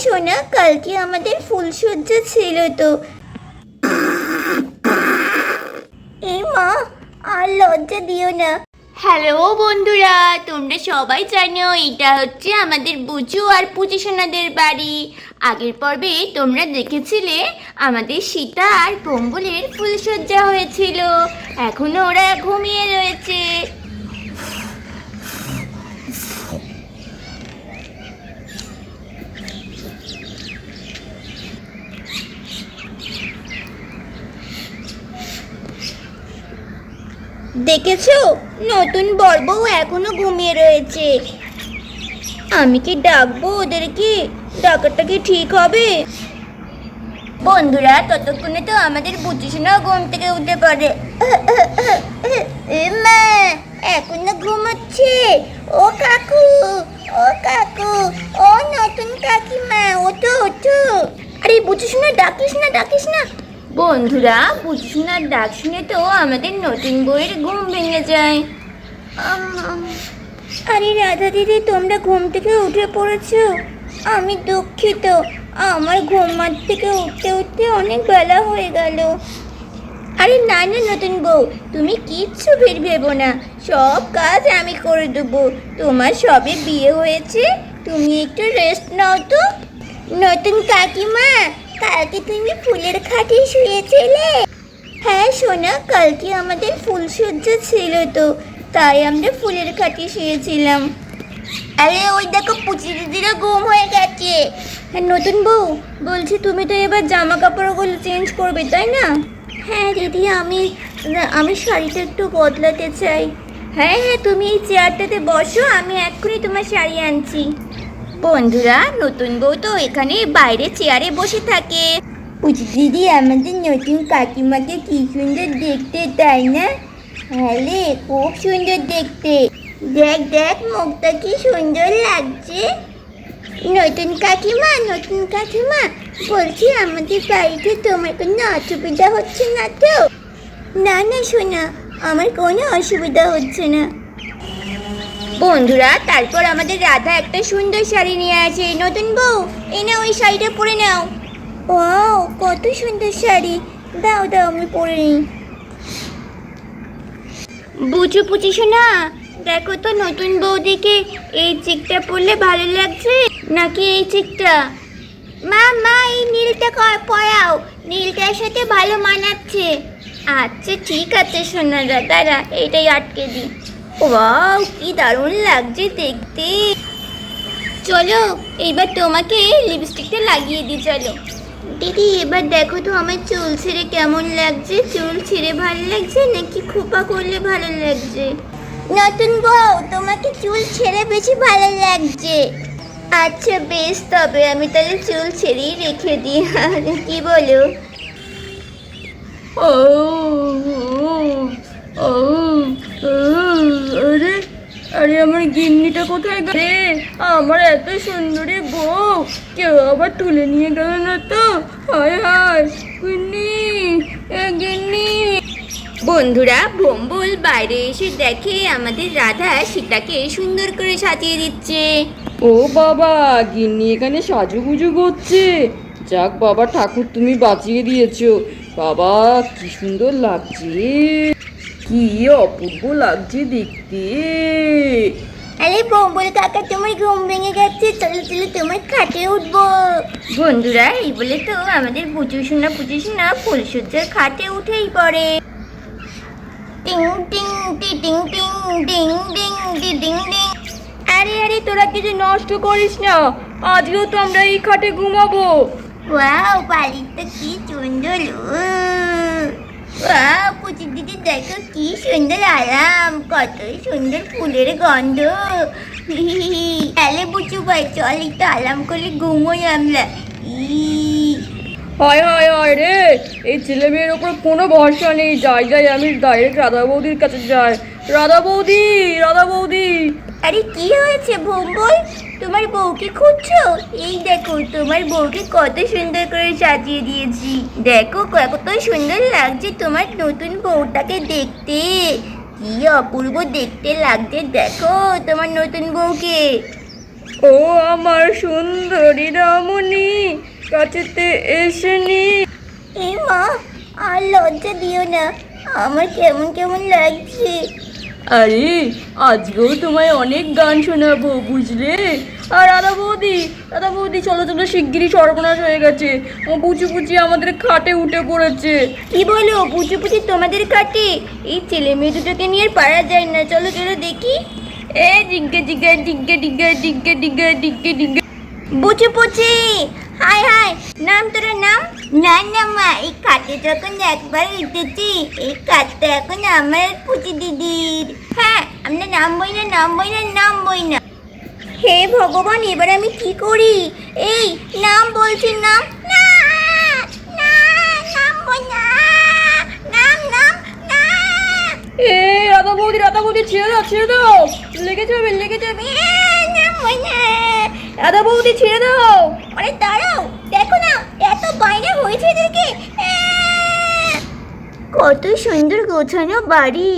সোনা, কালকে আমাদের ফুলসজ্জা ছিল তো। এই মা, আর লজ্জা দিও না। হ্যালো বন্ধুরা, তোমরা সবাই জানো এটা হচ্ছে আমাদের বুঝু আর পুচি সোনাদের বাড়ি। আগের পর্বে তোমরা দেখেছিলে আমাদের সীতা আর কম্বলের ফুলসজ্জা হয়েছিল। এখনো ওরা ঘুমিয়ে রয়েছে। দেখেছো, নতুন বর বউ এখনো ঘুমিয়ে রয়েছে। আমি কি ডাকবো ওদেরকে? ডাকাটা কি ঠিক হবে? বন্ধুরা, ততক্ষণে তো আমাদের বুঝিসোনাও ঘুম থেকে উঠে পড়ে। মা, এখনো ঘুমাচ্ছে? ও কাকু, ও কাকু, ও নতুন কাকিমা, ওঠো ওঠো। আরে বুঝিসোনা, ডাকিস না ডাকিস না। বন্ধুরা, বুঝিসোনার ডাক শুনে তো আমাদের নতুন বউয়ের ঘুম ভেঙে যায়। আরে রাধা দিদি, তোমরা ঘুম থেকে উঠে পড়েছো? আমি দুঃখিত, আমার ঘুমার থেকে উঠতে উঠতে অনেক বেলা হয়ে গেল। আরে না না নতুন বউ, তুমি কিচ্ছু ভেবো না, সব কাজ আমি করে দেবো। তোমার সবে বিয়ে হয়েছে, তুমি একটু রেস্ট নাও তো। নতুন কাকিমা, কালকে তুমি ফুলের খাটে শুয়েছিলে? হ্যাঁ সোনা, কালকে আমাদের ফুলসজ্জা ছিল তো, তাই আমরা ফুলের খাটে শুয়েছিলাম। আরে ওই দেখো, পুচি দিদিরা ঘুম হয়ে গেছে। হ্যাঁ নতুন বউ, বলছি তুমি তো এবার জামা কাপড়গুলো চেঞ্জ করবে তাই না? হ্যাঁ দিদি, আমি শাড়িটা একটু বদলাতে চাই। হ্যাঁ হ্যাঁ, তুমি এই চেয়ারটাতে বসো, আমি এক্ষুনি তোমার শাড়ি আনছি। বন্ধুরা, নতুন বউ তো এখানে বাইরে চেয়ারে বসে থাকে। পুচি দিদি, আমাদের নতুন কাকিমাকে কি সুন্দর দেখতে, তাই না? হ্যাঁ রে, খুব সুন্দর দেখতে। দেখ দেখ, মুখটা কি সুন্দর লাগছে। নতুন কাকিমা, নতুন কাকিমা, বলছি আমাদের বাড়িতে তোমার কোনো অসুবিধা হচ্ছে না তো? না না সোনা, আমার কোনো অসুবিধা হচ্ছে না। বন্ধুরা, তারপর আমাদের রাধা একটা সুন্দর শাড়ি নিয়ে আসে। নতুন বউ, এই নাও, ওই শাড়িটা পরে নাও। ওয়াও, কত সুন্দর শাড়ি, দাও দাও, আমি পরে নিই। বুঝু পুচি সোনা, দেখো তো নতুন বৌদিকে এই চিকটা পরলে ভালো লাগছে নাকি এই চিকটা? মা মা, এই নীলটা পরাও, নীলটার সাথে ভালো মানাচ্ছে। আচ্ছা ঠিক আছে সোনারা, দাঁড়া এইটাই আটকে দিই। ওয়াও, কি দারুণ লাগছে দেখতে। চলো এইবার তোমাকে লিপস্টিকটা লাগিয়ে দিই, চলো। দিদি, এবার দেখো তো আমার চুল ছেড়ে কেমন লাগছে। চুল ছেড়ে ভালো লাগছে নাকি খোপা করলে ভালো লাগছে? নতুন বউ, তোমাকে চুল ছেড়ে বেশি ভালো লাগছে। আচ্ছা বেশ, তবে আমি তাহলে চুল ছেড়েই রেখে দিই, কি বলো? ও ও আরে আরে, আমার গিন্নিটা কোথায় গেলে? আমার এত সুন্দরী বউ কেউ আবার তুলে নিয়ে গেল না তো? হায় হায়, গিন্নি, গিন্নি। বন্ধুরা, ভম্বল বাইরে এসে দেখে আমাদের রাধা সীতাকে সুন্দর করে সাজিয়ে দিচ্ছে। ও বাবা, গিন্নি এখানে সাজুগুজু করছে। যাক বাবা, ঠাকুর তুমি বাঁচিয়ে দিয়েছো। বাবা, কি সুন্দর লাগছে, কি অপূর্ব লাগছে দেখতে। আরে ভম্বল কাকা, তোমার ঘুম ভেঙে গেছে, চলো চলো তোমার খাটে উঠবো। বন্ধুরা, এই বলে তো আমাদের পুচু সোনা ফুলসজ্জার খাটে উঠেই পড়ে। টিং টিং টি টিং টিং ডিং ডিং টি ডিং ডিং। আরে আরে, তোরা কিছু নষ্ট করিস না, আজকেও তো আমরা এই খাটে ঘুমাবো। ওয়াও, বাড়িটা কি সুন্দর। ওয়াও, পুচি দিদি দেখো কি সুন্দর আরাম, কত সুন্দর ফুলের গন্ধ। তাহলে বুঝু ভাই, চল একটু আরাম করে ঘুমোই আমরা। হায় হায় হায় রে, এই ছেলে মেয়ের ওপর কোনো ভরসা নেই। যাই যাই, আমি ডাইরেক্ট রাধা বৌদির কাছে যাই। রাধা বৌদি, রাধা বৌদি। আরে কি হয়েছে ভম্বল, তোমার বউকে খুঁজছো? এই দেখো, তোমার বউকে কত সুন্দর করে সাজিয়ে দিয়েছি। দেখো কত সুন্দর লাগছে তোমার নতুন বউটাকে দেখতে। কি অপূর্ব দেখতে লাগছে, দেখো তোমার নতুন বউকে। ও আমার সুন্দরী রমণী, কাছেতে এসে নি। এই মা, আর লজ্জা দিও না, আমার কেমন কেমন লাগছে। আরে আজকেও তোমায় অনেক গান শোনাবো, বুঝলে? আর দাদা বৌদি চলো চলো, শিগগিরই সর্বনাশ হয়ে গেছে। বুচু বুচি আমাদের খাটে উঠে পড়েছে। কি বলো, পুচু পুচি তোমাদের কাটে? এই ছেলে মেয়ে দুটোকে নিয়ে আর পারা যায় না, চলো চলো দেখি। এ ডিগ্গে ডিগ্গে ডিগ্গে ডিগ্গে ডিগ্গে ডিগ্গে ডিগ্গে ডিগ্গে। বুচু পুচি, হাই হাই, নাম তোর নাম? না না মা, এই কাটে যখন একবার উঠেছি, এই কাটটা এখন আমার পুচি দিদির। হ্যাঁ, আমরা নামবই না নামবই না নামবই না। হে ভগবান, এবার আমি কি করি? এই নাম বলছি, নাম। না না, নামবো না, নাম নাম না। এ রাধা বৌদি ছেড়ে দাও, লেগে যাবে। নামবো না। রাধা বৌদি ছেড়ে দাও। আরে দাঁড়াও, দেখো না এত বাইরে হয়েছে এদেরকে। কত সুন্দর গোছানো বাড়ি,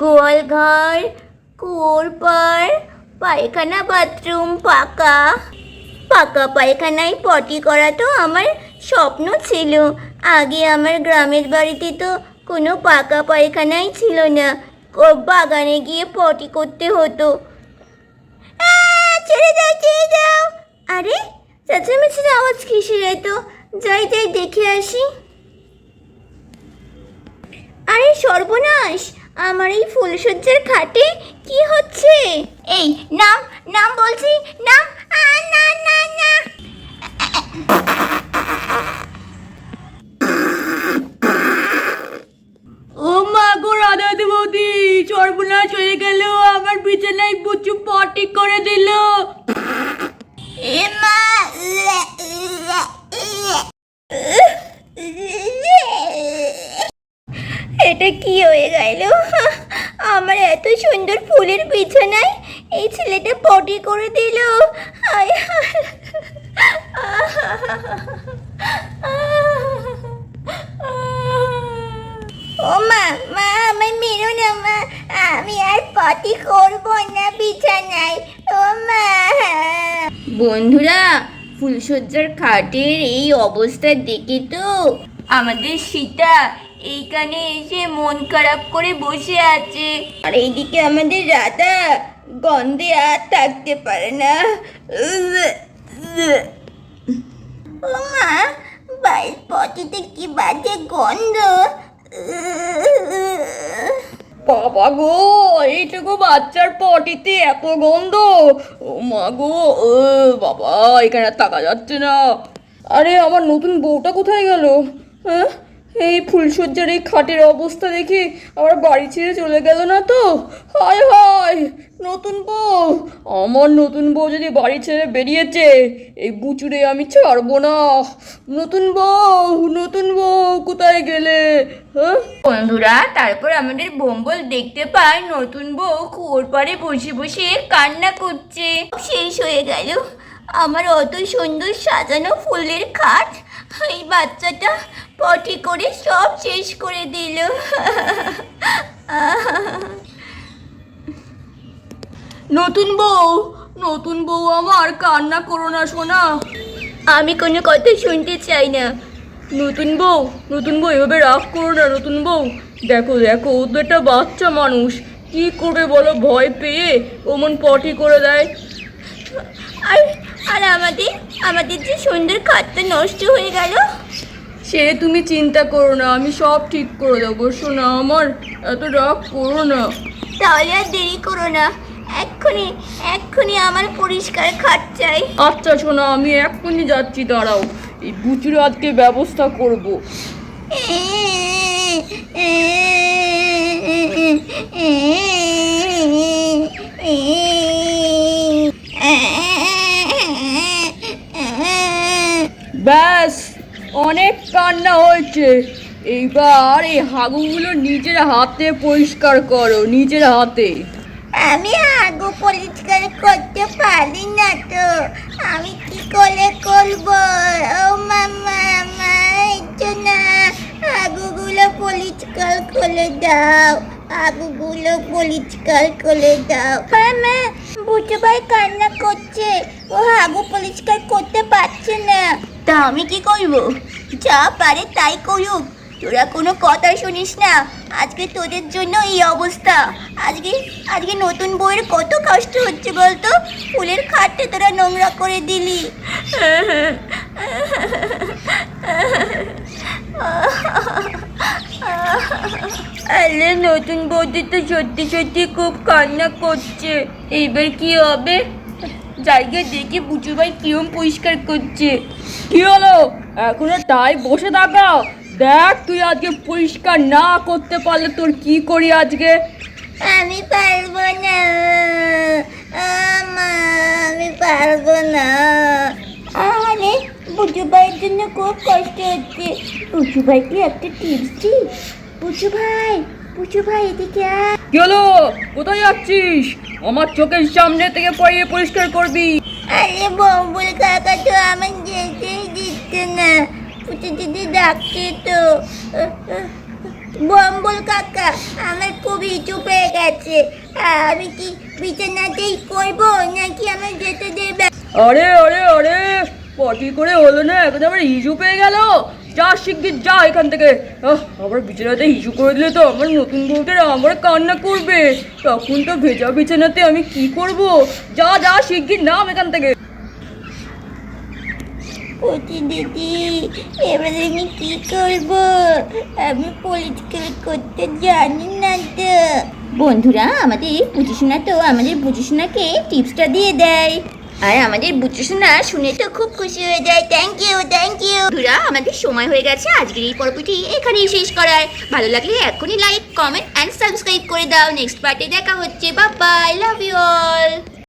গোয়াল ঘর, কুয়োর পাড়, পায়খানা বাথরুম পাকা। পাকা পায়খানায় পটি করা তো আমার স্বপ্ন ছিল। আগে আমার গ্রামের বাড়িতে তো কোনো পাকা পায়খানাই ছিল না, বাগানে গিয়ে পটি করতে হতো। ছেড়ে দাও ছেড়ে দাও। আরে চেঁচামেচির আওয়াজ কিসের এত? যাই যাই দেখে আসি। আরে সর্বনাশ, আমার এই ফুলসজ্জার খাটে কি হচ্ছে? এই নাম নাম বলছি, নাম। না না না। ও মা গো, রাধা বৌদি সর্বনাশ হয়ে গেল, আমার বিছানায় বুচু পটি করে দিল। এমা, এটা কি হয়ে গেল? আমার এত সুন্দর ফুলের বিছানায় এই ছেলেটা পটি করে দিল। হায় হায়। ও মা, মা আমায় মেরো না মা, আমি আর পটি করবো না বিছানায়। ও মা। বন্ধুরা, ফুলসজ্জার খাটের এই অবস্থা দেখে তো আমাদের সীতা এইখানে এসে মন খারাপ করে বসে আছে, আর এইদিকে আমাদের রাধা গন্ধে আর থাকতে পারে না। ও মা, বাইর পটিতে কি বাজে গন্ধ। বাবা গো, এইটুকু বাচ্চার পটিতে এত গন্ধ! ও মা গো, বাবা, এখানে আর থাকা যাচ্ছে না। আরে আমার নতুন বউটা কোথায় গেল? হ্যাঁ, এই ফুলসজ্জার এই খাটের অবস্থা দেখে আবার বাড়ি ছেড়ে চলে গেল না তো? হায় হায়, নতুন বউ! আমার নতুন বউ যদি বাড়ি ছেড়ে বেরিয়েছে, এই বুচুরে আমি ছাড়বো না। নতুন বউ কোথায় গেলে? হ্যাঁ বন্ধুরা, তারপর আমাদের বোম্বল দেখতে পায় নতুন বউ কুয়োর পাড়ে বসে বসে কান্না করছে। শেষ হয়ে গেল আমার অত সুন্দর সাজানো ফুলের খাট, এই বাচ্চাটা পটি করে সব শেষ করে দিল। নতুন বউ আমার, কান্না করো না সোনা। আমি কোনো কথা শুনতে চাই না। নতুন বউ এভাবে রাগ করো না। নতুন বউ, দেখো ও তো একটা বাচ্চা মানুষ, কি করবে বলো? ভয় পেয়ে ওমন পটি করে দেয়। আর আর আমাদের যে সুন্দর খাটটা নষ্ট হয়ে গেল। সে তুমি চিন্তা করো না, আমি সব ঠিক করে দেবো সোনা আমার, এত রাগ করো না। তাহলে আর দেরি করো না, এক্ষুনি আমার পরিষ্কার খাট চাই। আচ্ছা সোনা, আমি এক্ষুনি যাচ্ছি, দাঁড়াও, এই বুচুর আজকে ব্যবস্থা করব। ব্যাস, অনেক কান্না হয়েছে, এইবার এই হাগুগুলো নিজের হাতে পরিষ্কার করো, নিজের হাতে। আমি হাগু পরিষ্কার করতে পারি না তো, আমি কি করে করবো? ও মামা, আমার জন্য হাগুগুলো পরিষ্কার করে দাও, হাগুগুলো পরিষ্কার করে দাও। মামা, বুঝু ভাই কান্না করছে, ও হাগু পরিষ্কার করতে পারছে না। তা আমি কি করব? যা পারে তাই করুক, তোরা কোনো কথা শুনিস না। আজকে তোদের জন্য এই অবস্থা। আজকে আজকে নতুন বউয়ের কত কষ্ট হচ্ছে বলতো? ফুলের খাটটা তোরা নোংরা করে দিলি। আরে নতুন বৌদি তো সত্যি সত্যি খুব কান্না করছে। এইবার কি হবে? জায়গা দেখে বুঝু ভাই কিরম পরিষ্কার করছে। কি হলো? এখনো তাই বসে থাকা? দেখ, তুই আজকে পরিষ্কার না করতে পারলে তোর কি করি আজকে। আমি পারবো না, আমি পারবো না। আরে বুঝু ভাইয়ের জন্য খুব কষ্ট হচ্ছে। বুঝু ভাইকে একটা টিপস দিই। বুঝু ভাই এদিকে আয়। কি হলো? কোথায় যাচ্ছিস? আমার চোখের সামনে থেকে পড়িয়ে পরিষ্কার করবি। আরে বম্বুল কাকা তো আমার যেতেই দিচ্ছে না। পুচু দিদি ডাকছে তো। বম্বুল কাকা, আমার খুব ইচু পেয়ে গেছে। আমি কি বিছানাতেই করবো নাকি আমার যেতে দেবে? আরে আরে আরে, পটি করে হলো না, এখন আবার হিজু পেয়ে গেল। যা শিগগির যা এখান থেকে। আবার বিছানাতে হিজু করে দিলে তো আমার নতুন বউটার আমার কান্না করবে। তখন তো ভেজা বিছানাতে আমি কি করব? যা যা শিগগির নাম এখান থেকে। পুচু দিদি, এবারে আমি কি করবো? আমি পলিটিক্যাল করতে জানি না তো। বন্ধুরা, আমাদের বুঝিসোনা তো আমাদের বুঝিসোনাকে টিপসটা দিয়ে দেয়, আর আমাদের বুঝিসোনা শুনে তো খুব খুশি হয়ে যায়। Thank you. বন্ধুরা, আমাদের সময় হয়ে গেছে আজকের এই পর্বটি এখানেই শেষ করার। ভালো লাগলে এখনই লাইক, কমেন্ট অ্যান্ড সাবস্ক্রাইব করে দাও। নেক্সট পার্টে দেখা হচ্ছে। Bye bye, love you all.